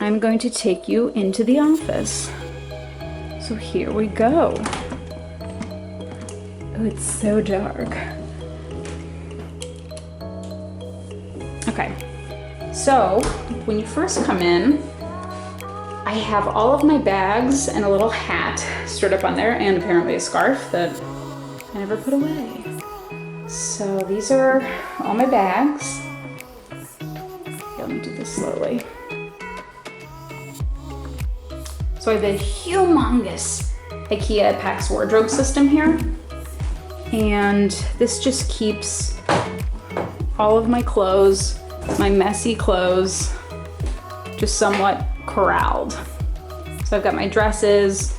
I'm going to take you into the office. So here we go. Oh, it's so dark. Okay, so when you first come in, I have all of my bags and a little hat stored up on there, and apparently a scarf that I never put away. So these are all my bags. Let me do this slowly. So I have a humongous IKEA PAX wardrobe system here. And this just keeps all of my clothes, my messy clothes, just somewhat corralled. So I've got my dresses,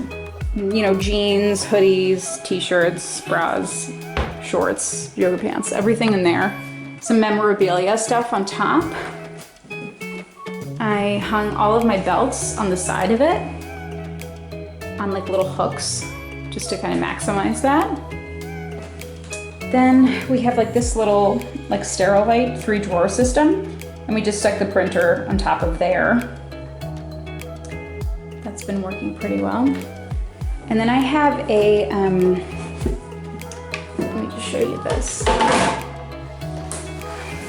you know, jeans, hoodies, t-shirts, bras, shorts, yoga pants, everything in there. Some memorabilia stuff on top. I hung all of my belts on the side of it on like little hooks just to kind of maximize that. Then we have like this little like Sterilite 3-drawer system, and we just stuck the printer on top of there. That's been working pretty well. And then I have a, let me just show you this.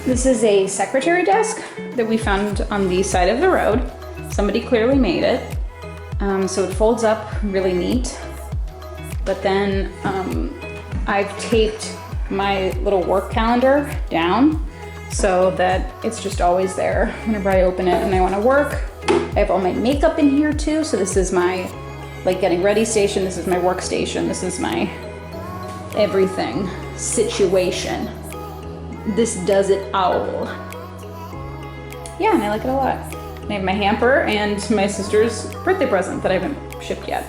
This is a secretary desk that we found on the side of the road. Somebody clearly made it. So it folds up really neat. But then I've taped my little work calendar down so that it's just always there whenever I open it and I want to work. I have all my makeup in here too. So this is my like getting ready station. This is my workstation. This is my everything situation. This does it all. Yeah, and I like it a lot. I have my hamper and my sister's birthday present that I haven't shipped yet.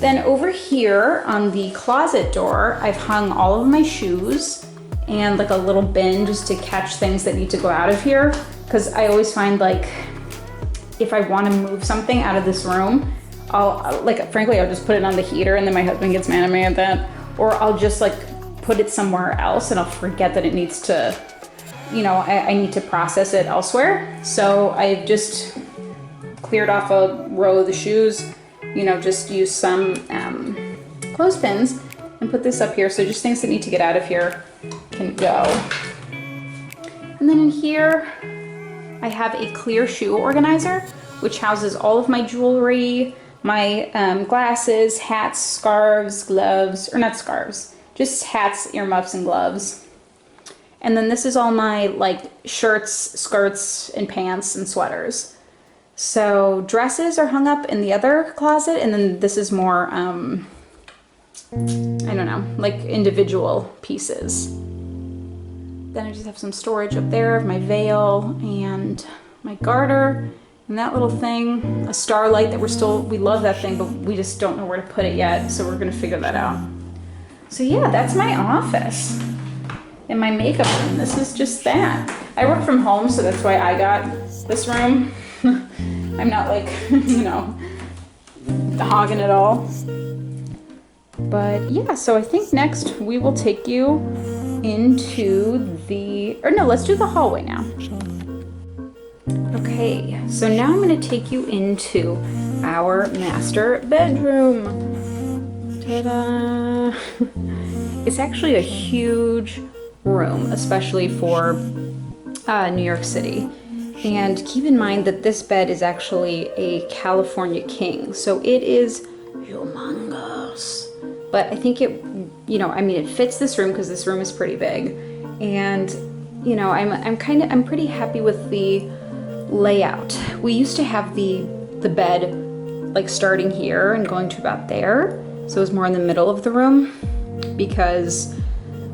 Then over here on the closet door, I've hung all of my shoes and like a little bin just to catch things that need to go out of here. Because I always find like, if I want to move something out of this room, frankly, I'll just put it on the heater and then my husband gets mad at me at that. Or I'll just like put it somewhere else and I'll forget that it needs to, you know, I need to process it elsewhere. So I've just cleared off a row of the shoes, you know, just use some clothespins and put this up here. So just things that need to get out of here can go. And then in here, I have a clear shoe organizer, which houses all of my jewelry, my glasses, hats, scarves, gloves, or not scarves, just hats, earmuffs, and gloves. And then this is all my like shirts, skirts, and pants and sweaters. So dresses are hung up in the other closet, and then this is more, I don't know, like individual pieces. Then I just have some storage up there of my veil and my garter and that little thing, a starlight that we love that thing, but we just don't know where to put it yet, so we're gonna figure that out. So yeah, that's my office. In my makeup room, this is just that. I work from home, so that's why I got this room. I'm not like, you know, hogging it all. But yeah, so I think next we will take you into let's do the hallway now. Okay, so now I'm gonna take you into our master bedroom. Ta-da! It's actually a huge room, especially for New York City. And keep in mind that this bed is actually a California king, so it is humongous. But I think it, you know, I mean, it fits this room because this room is pretty big. And, you know, I'm pretty happy with the layout. We used to have the bed like starting here and going to about there, so it was more in the middle of the room because,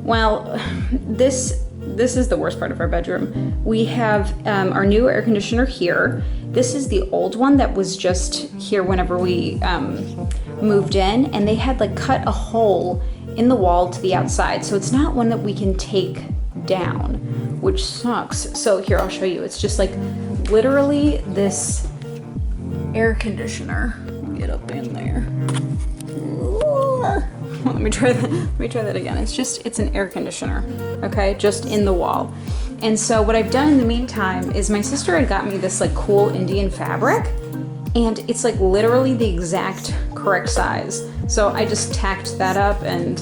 well, this is the worst part of our bedroom. We have our new air conditioner here. This is the old one that was just here whenever we moved in, and they had like cut a hole in the wall to the outside, so it's not one that we can take down, which sucks. So here, I'll show you. It's just like literally this air conditioner. Get up in there. Ooh. Let me try that. Let me try that again. It's an air conditioner, okay, just in the wall. And so what I've done in the meantime is my sister had got me this like cool Indian fabric, and it's like literally the exact correct size. So I just tacked that up and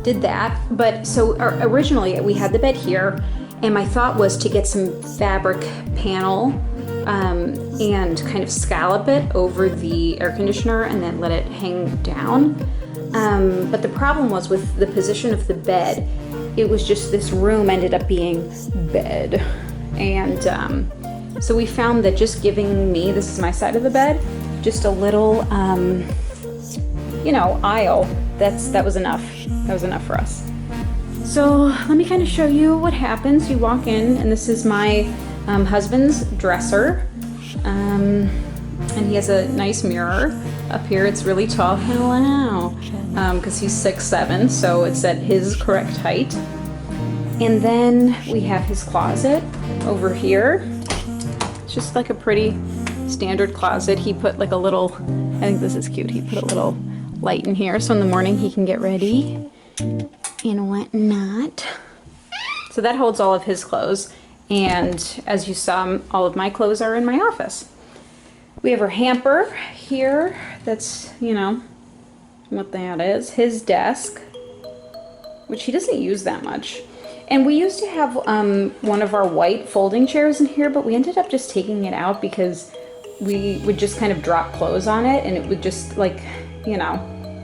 did that. But so originally we had the bed here, and my thought was to get some fabric panel and kind of scallop it over the air conditioner and then let it hang down. But the problem was with the position of the bed, it was just this room ended up being bed. And so we found that just giving me, this is my side of the bed, just a little, you know, aisle, that was enough. That was enough for us. So let me kind of show you what happens. You walk in, and this is my husband's dresser. And he has a nice mirror up here. It's really tall. Hello. Because he's 6'7", so it's at his correct height. And then we have his closet over here. It's just like a pretty standard closet. He put like a little, I think this is cute, he put a little light in here so in the morning he can get ready and whatnot. So that holds all of his clothes. And as you saw, all of my clothes are in my office. We have our hamper here. That's, you know, what that is. His desk, which he doesn't use that much. And we used to have one of our white folding chairs in here, but we ended up just taking it out because we would just kind of drop clothes on it and it would just like, you know,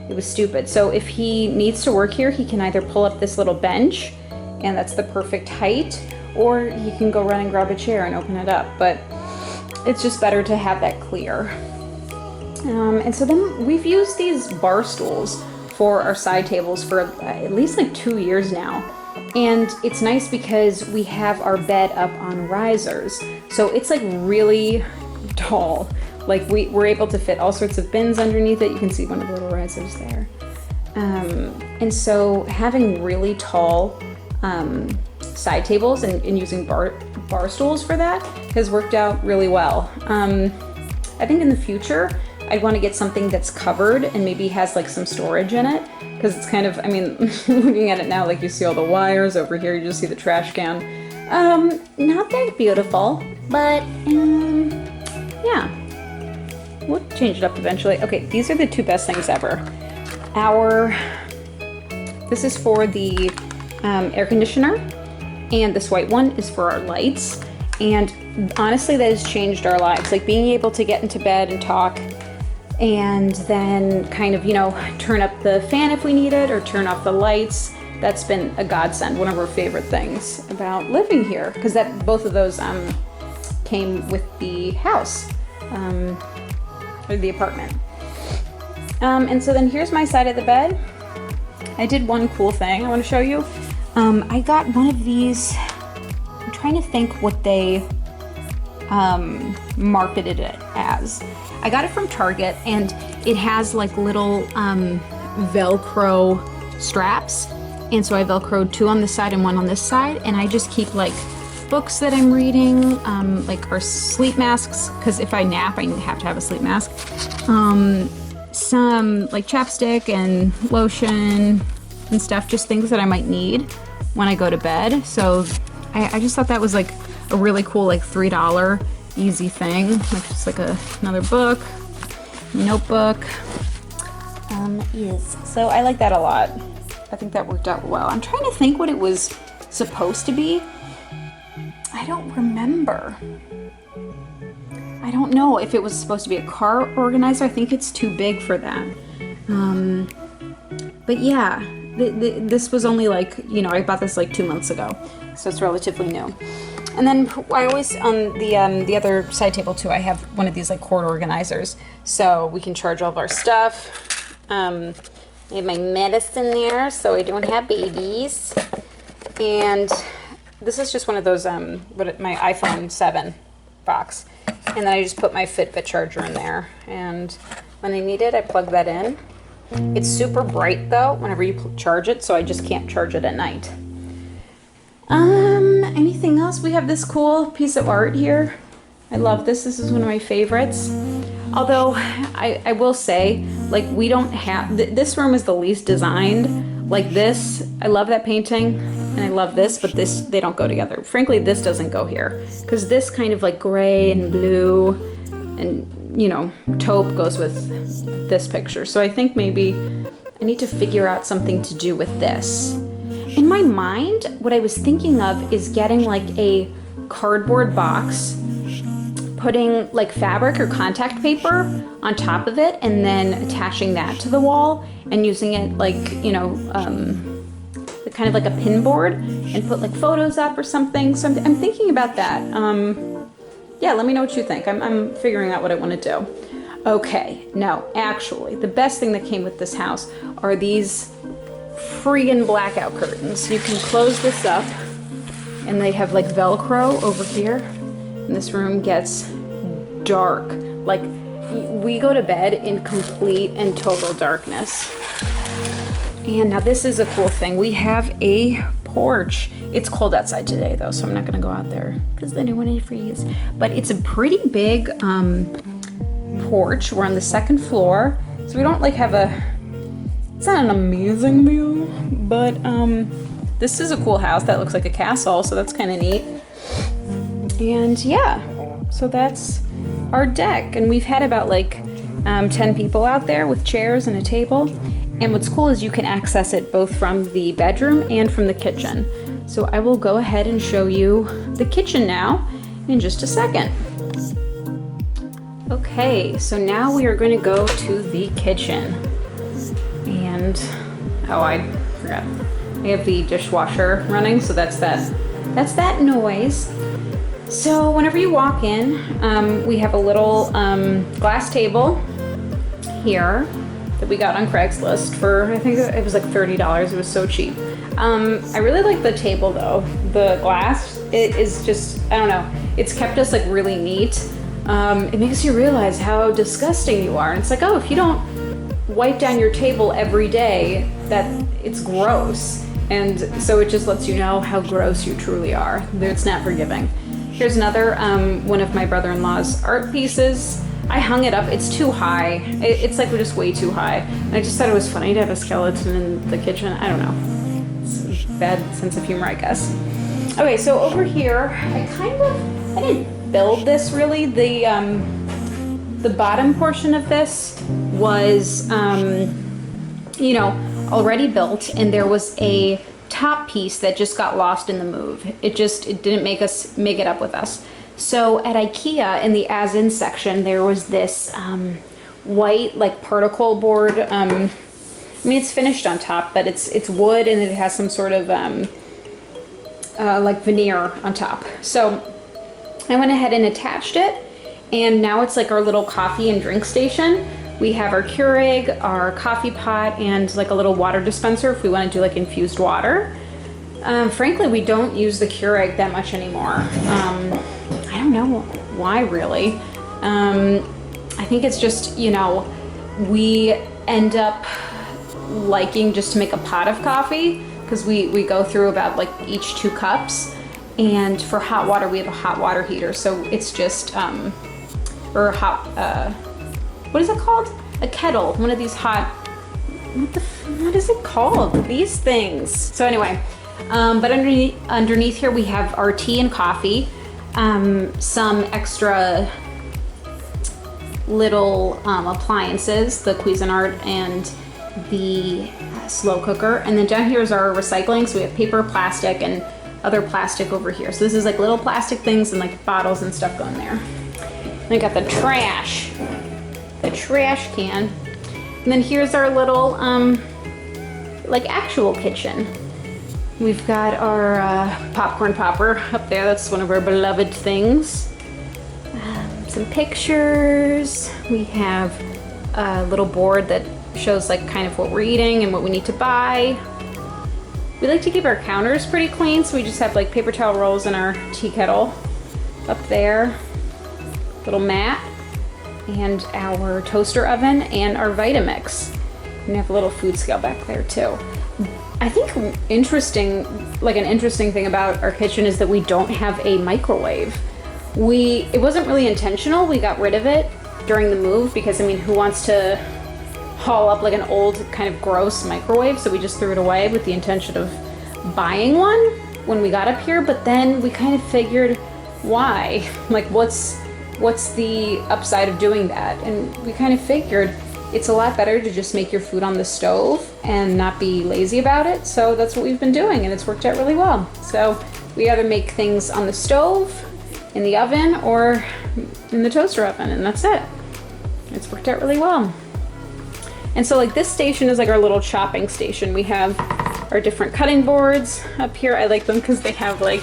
it was stupid. So if he needs to work here, he can either pull up this little bench, and that's the perfect height, or he can go run and grab a chair and open it up. But it's just better to have that clear. And so then we've used these bar stools for our side tables for at least like 2 years now. And it's nice because we have our bed up on risers. So it's like really tall. Like we're able to fit all sorts of bins underneath it. You can see one of the little risers there. And so having really tall side tables and using bar stools for that has worked out really well. I think in the future, I'd want to get something that's covered and maybe has like some storage in it, because it's kind of, I mean, looking at it now, like you see all the wires over here, you just see the trash can. Not that beautiful, but yeah, we'll change it up eventually. Okay, these are the two best things ever. This is for the air conditioner, and this white one is for our lights. And honestly, that has changed our lives. Like being able to get into bed and talk, and then kind of, you know, turn up the fan if we need it, or turn off the lights. That's been a godsend, one of our favorite things about living here, because that both of those came with the house, or the apartment. And so then here's my side of the bed. I did one cool thing I want to show you. I got one of these, I'm trying to think what they marketed it as. I got it from Target, and it has like little Velcro straps. And so I Velcroed 2 on this side and 1 on this side. And I just keep like books that I'm reading, like our sleep masks, because if I nap, I have to have a sleep mask. Some like chapstick and lotion and stuff, just things that I might need when I go to bed. So I just thought that was like a really cool, like $3 easy thing. Like just like another book, notebook. Yes. So I like that a lot. I think that worked out well. I'm trying to think what it was supposed to be. I don't remember. I don't know if it was supposed to be a car organizer. I think it's too big for that. But yeah, this was only like, you know, I bought this like 2 months ago, so it's relatively new. And then I always, on the other side table too, I have one of these like cord organizers, so we can charge all of our stuff. I have my medicine there, so I don't have babies. And this is just one of those, my iPhone 7 box. And then I just put my Fitbit charger in there. And when I need it, I plug that in. It's super bright though, whenever you charge it, so I just can't charge it at night. Anything else? We have this cool piece of art here. I love this. This is one of my favorites. Although I will say, Like we don't have, this room is the least designed. Like this, I love that painting and I love this, but this, they don't go together. Frankly, this doesn't go here because this kind of like gray and blue and, you know, taupe goes with this picture. So I think maybe I need to figure out something to do with this. In my mind, what I was thinking of is getting like a cardboard box, putting like fabric or contact paper on top of it and then attaching that to the wall and using it like, you know, kind of like a pin board and put like photos up or something. So I'm thinking about that. Yeah, let me know what you think. I'm figuring out what I want to do. Okay, no, actually, the best thing that came with this house are these friggin' blackout curtains. You can close this up and they have like Velcro over here. And this room gets dark. Like we go to bed in complete and total darkness. And now this is a cool thing. We have a porch. It's cold outside today though, so I'm not gonna go out there because then I want to freeze. But it's a pretty big porch. We're on the second floor. So we don't like have it's not an amazing view, but this is a cool house that looks like a castle, so that's kind of neat. And yeah, so that's our deck. And we've had about like 10 people out there with chairs and a table. And what's cool is you can access it both from the bedroom and from the kitchen. So I will go ahead and show you the kitchen now in just a second. Okay, so now we are going to go to the kitchen. And, oh, I forgot. I have the dishwasher running, so that's that noise. So whenever you walk in, we have a little glass table here that we got on Craigslist for, I think it was like $30. It was so cheap. I really like the table though. The glass, it is just, I don't know, it's kept us like really neat. It makes you realize how disgusting you are. And it's like, oh, if you don't wipe down your table every day, that it's gross. And so it just lets you know how gross you truly are. It's not forgiving. Here's another one of my brother-in-law's art pieces. I hung it up. It's too high. It's like just way too high. And I just thought it was funny to have a skeleton in the kitchen. I don't know. It's a bad sense of humor, I guess. Okay, so over here, I didn't build this really. The bottom portion of this was, you know, already built, and there was a top piece that just got lost in the move. It didn't make it up with us. So at IKEA in the as-in section, there was this white like particle board. I mean, it's finished on top, but it's wood and it has some sort of like veneer on top. So I went ahead and attached it, and now it's like our little coffee and drink station. We have our Keurig, our coffee pot, and like a little water dispenser if we want to do like infused water. Frankly, we don't use the Keurig that much anymore. I don't know why really. I think it's just, you know, we end up liking just to make a pot of coffee because we go through about like each 2 cups. And for hot water, we have a hot water heater. So it's just, or a hot, what is it called? A kettle, one of these hot, what is it called? These things. So anyway, but underneath here we have our tea and coffee, some extra little appliances, the Cuisinart and the slow cooker. And then down here is our recycling. So we have paper, plastic, and other plastic over here. So this is like little plastic things and like bottles and stuff going there. And I got the trash can. And then here's our little like actual kitchen. We've got our popcorn popper up there. That's one of our beloved things. Some pictures. We have a little board that shows like kind of what we're eating and what we need to buy. We like to keep our counters pretty clean, so we just have like paper towel rolls in our tea kettle up there. Little mat. And our toaster oven and our Vitamix. We have a little food scale back there too. I think an interesting thing about our kitchen is that we don't have a microwave. It wasn't really intentional. We got rid of it during the move because, I mean, who wants to haul up like an old kind of gross microwave, so we just threw it away with the intention of buying one when we got up here. But then we kind of figured, why? Like, what's the upside of doing that? And we kind of figured it's a lot better to just make your food on the stove and not be lazy about it. So that's what we've been doing, and it's worked out really well. So we either make things on the stove, in the oven, or in the toaster oven, and that's it. It's worked out really well. And so like this station is like our little chopping station. We have our different cutting boards up here. I like them because they have like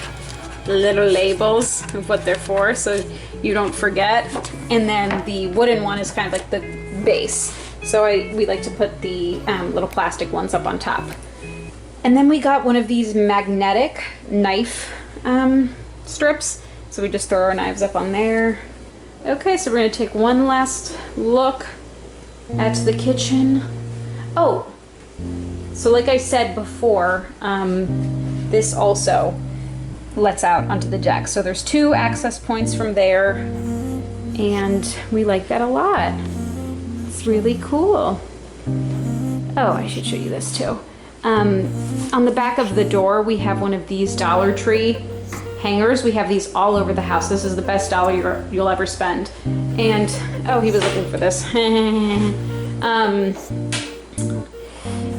little labels of what they're for, so you don't forget. And then the wooden one is kind of like the base. So we like to put the little plastic ones up on top. And then we got one of these magnetic knife strips. So we just throw our knives up on there. Okay, so we're gonna take one last look at the kitchen. Oh, so like I said before, this also lets out onto the deck. So there's 2 access points from there, and we like that a lot. It's really cool. Oh, I should show you this too. On the back of the door, we have one of these Dollar Tree hangers. We have these all over the house. This is the best dollar you'll ever spend. And, oh, he was looking for this.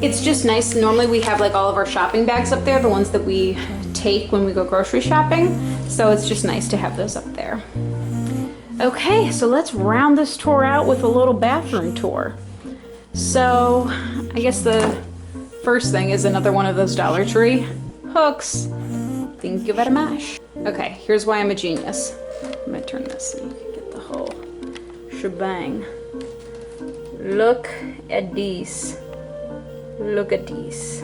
It's just nice. Normally we have like all of our shopping bags up there, the ones that we take when we go grocery shopping. So it's just nice to have those up there. Okay, so let's round this tour out with a little bathroom tour. So I guess the first thing is another one of those Dollar Tree hooks. Thank you very much. Okay, here's why I'm a genius. I'm gonna turn this so you can get the whole shebang. Look at these. Look at these.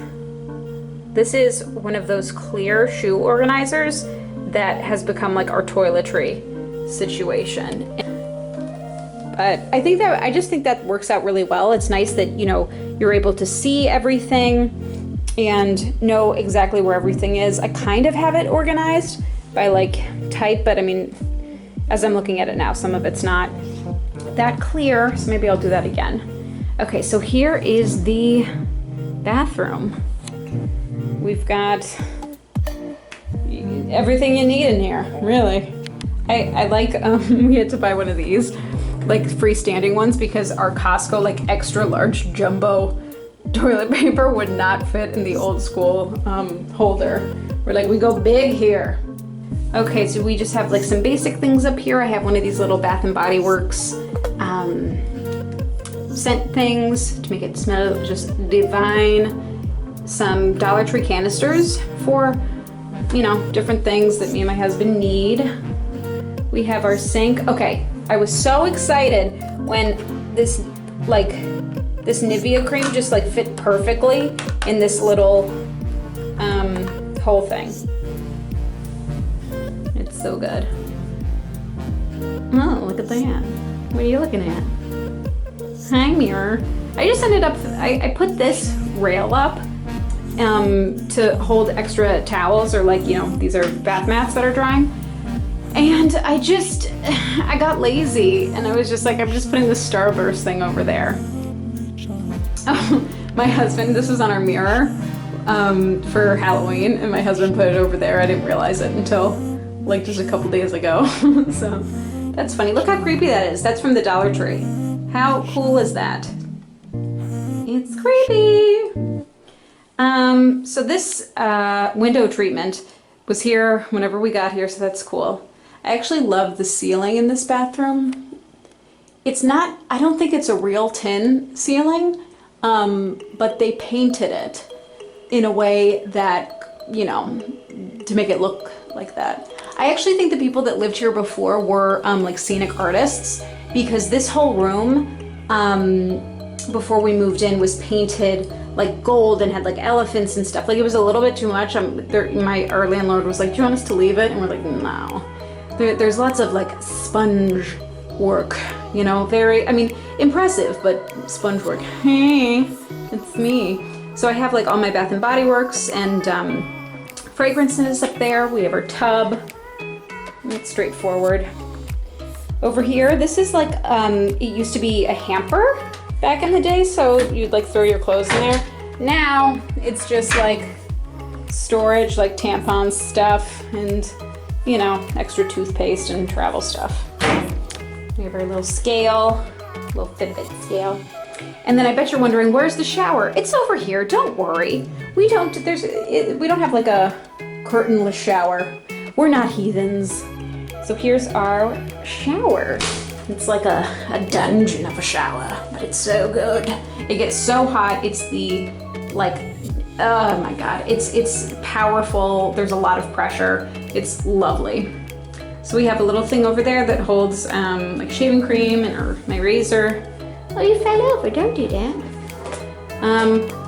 This is one of those clear shoe organizers that has become like our toiletry situation. But I just think that works out really well. It's nice that, you know, you're able to see everything and know exactly where everything is. I kind of have it organized by like type, but I mean, as I'm looking at it now, some of it's not that clear, so maybe I'll do that again. Okay, so here is the bathroom. We've got everything you need in here, really. I like, we had to buy one of these, like freestanding ones, because our Costco like extra large jumbo toilet paper would not fit in the old school holder. We're like, we go big here. Okay, so we just have like some basic things up here. I have one of these little Bath and Body Works scent things to make it smell just divine. Some Dollar Tree canisters for, you know, different things that me and my husband need. We have our sink. Okay, I was so excited when this Nivea cream just like fit perfectly in this little whole thing. It's so good. Oh, look at that. What are you looking at? Hi, mirror. I just ended up, I put this rail up to hold extra towels, or like, you know, these are bath mats that are drying. And I got lazy, and I was just like, I'm just putting the Starburst thing over there. Oh, my husband, this was on our mirror for Halloween, and my husband put it over there. I didn't realize it until like just a couple days ago. So that's funny. Look how creepy that is. That's from the Dollar Tree. How cool is that? It's creepy. So this window treatment was here whenever we got here, so that's cool. I actually love the ceiling in this bathroom. It's not, I don't think it's a real tin ceiling, but they painted it in a way that, you know, to make it look like that. I actually think the people that lived here before were like scenic artists, because this whole room, before we moved in, was painted like gold and had like elephants and stuff. Like, it was a little bit too much. Our landlord was like, do you want us to leave it? And we're like, no. There's lots of like sponge work, you know, very, I mean, impressive, but sponge work. Hey, it's me. So I have like all my Bath and Body Works and fragrances up there. We have our tub. It's straightforward. Over here, this is like, it used to be a hamper back in the day, so you'd like throw your clothes in there. Now it's just like storage, like tampons stuff and, you know, extra toothpaste and travel stuff. We have our little scale, little Fitbit scale. And then I bet you're wondering, where's the shower? It's over here, don't worry. We don't have like a curtainless shower. We're not heathens. So here's our shower. It's like a dungeon of a shower, but it's so good. It gets so hot, it's the, like, oh my God, it's powerful. There's a lot of pressure. It's lovely. So we have a little thing over there that holds like shaving cream or my razor. Oh, you fell over, don't do that.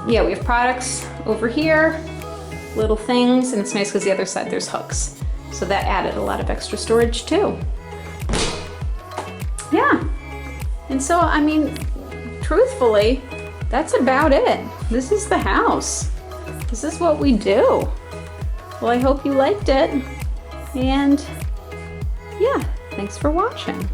Yeah, we have products over here, little things, and it's nice because the other side there's hooks. So that added a lot of extra storage too. Yeah, and so, I mean, truthfully, that's about it. This is the house. This is what we do. Well, I hope you liked it, and yeah, thanks for watching.